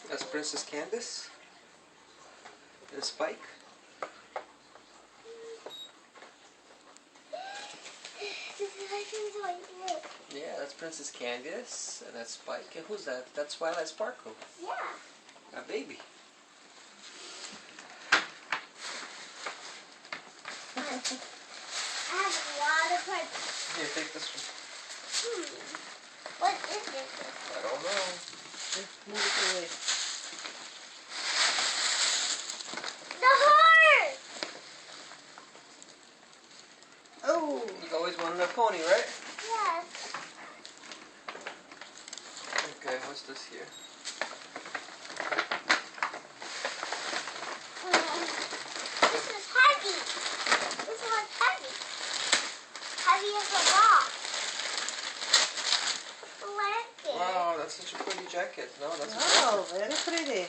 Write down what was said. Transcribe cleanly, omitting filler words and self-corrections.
That's Princess Candace. And Spike. Yeah, that's Princess Candace, and that's Spike. And who's that? That's Twilight Sparkle. Yeah. A baby. I have a lot of parts. Here, take this one. What is this? I don't know. Move it away. The heart! Oh! You've always wanted a pony, right? Yes. Okay, what's this here? This is heavy. This one's heavy. Heavy as a rock. Blanket. Wow, that's such a pretty jacket. No, that's a Wow, very pretty.